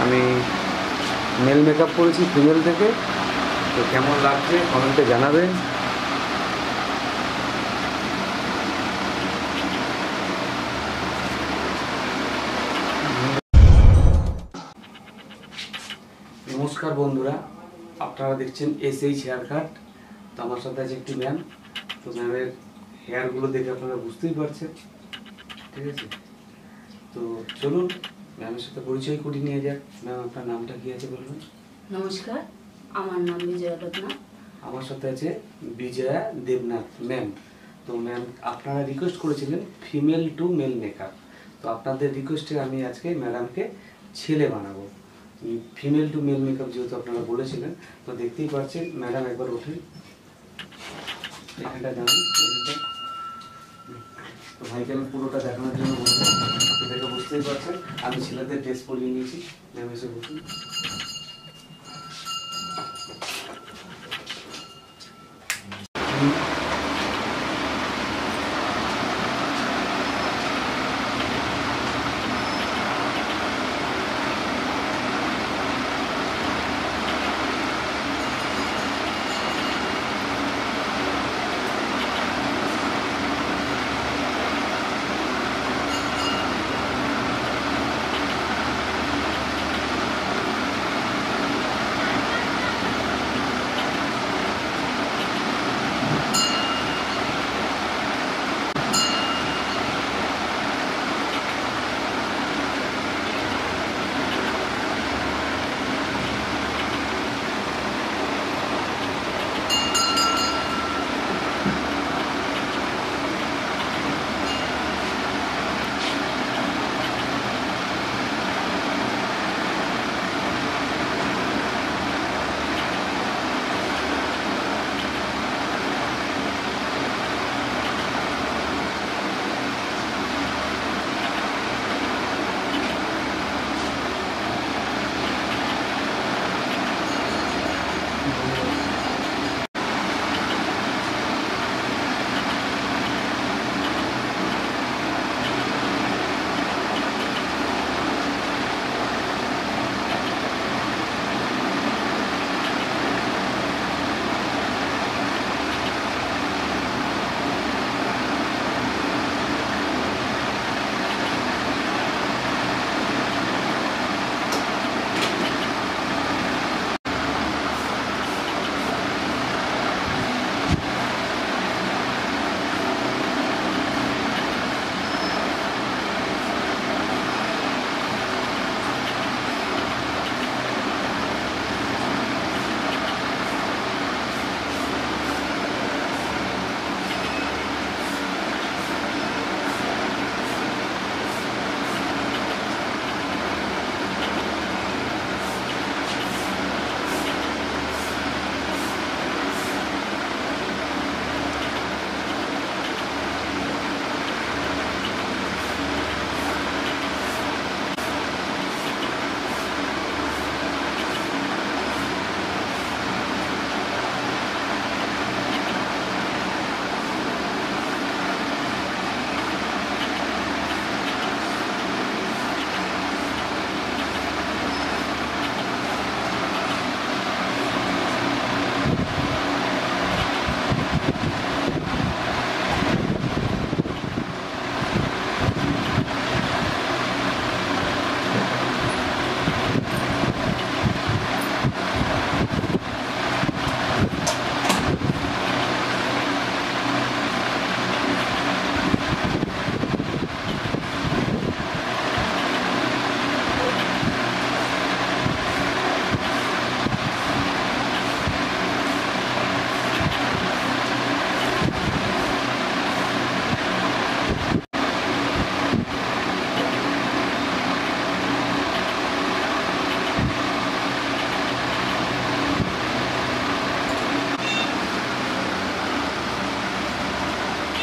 আমি mail makeup করেছি female থেকে। তো কেমন লাগছে কমেন্টে জানাবেন। নমস্কার বন্ধুরা, আপনারা দেখছেন SH হেয়ার কাট। তো আমার সাথে আছে একটি ম্যাম। তো ম্যামের হেয়ারগুলো দেখে আপনারা বুঝতেই পারছেন, ঠিক আছে? তো চলুন ম্যামের সাথে পরিচয় করিয়ে নিয়ে যাক। ম্যাম, আপনার নামটা কি আছে বলবেন? নমস্কার, আমার নাম বিজয়া দেবনাথ। আমার সাথে আছে বিজয়া দেবনাথ ম্যাম। তো ম্যাম, আপনারা রিকোয়েস্ট করেছিলেন ফিমেল টু মেল মেকআপ। তো আপনাদের রিকোয়েস্টে আমি আজকে ম্যাডামকে ছেলে বানাবো। ফিমেল টু মেল মেকআপ যেহেতু আপনারা বলেছিলেন, তো দেখতেই পাচ্ছেন ম্যাডাম একবার ওঠেন, এখানটা জানান। তো ভাইকে আমি পুরোটা দেখানোর জন্য বললাম। তো দেখে বুঝতেই পারছেন আমি ছেলেদের ড্রেস পরিয়ে নিয়েছি। ম্যাম এসে বলুন।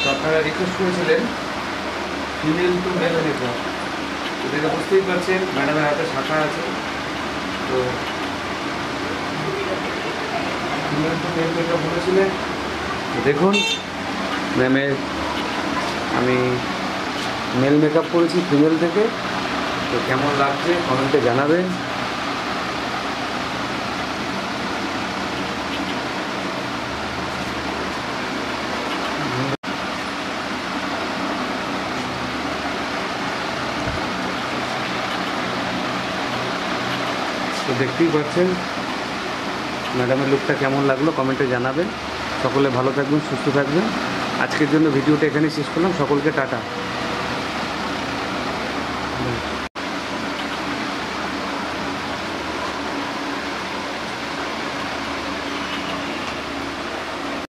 তো আপনারা রিকোয়েস্ট করেছিলেন ফিমেল টু মেল মেকআপ। তো দেখে বুঝতেই পারছেন ম্যাডামের হাতে শাখা আছে। তো ফিমেল টু মেল মেকআপ বলেছিলেন। তো দেখুন ম্যামের আমি মেল মেকআপ করেছি ফিমেল থেকে। তো কেমন লাগছে কমেন্টে জানাবেন। দেখতেই পাচ্ছেন ম্যাডামের লুকটা কেমন লাগলো কমেন্টে জানাবেন। সকলে ভালো থাকবেন, সুস্থ থাকবেন। আজকের জন্য ভিডিওটা এখানেই শেষ করলাম। সকলকে টাটা।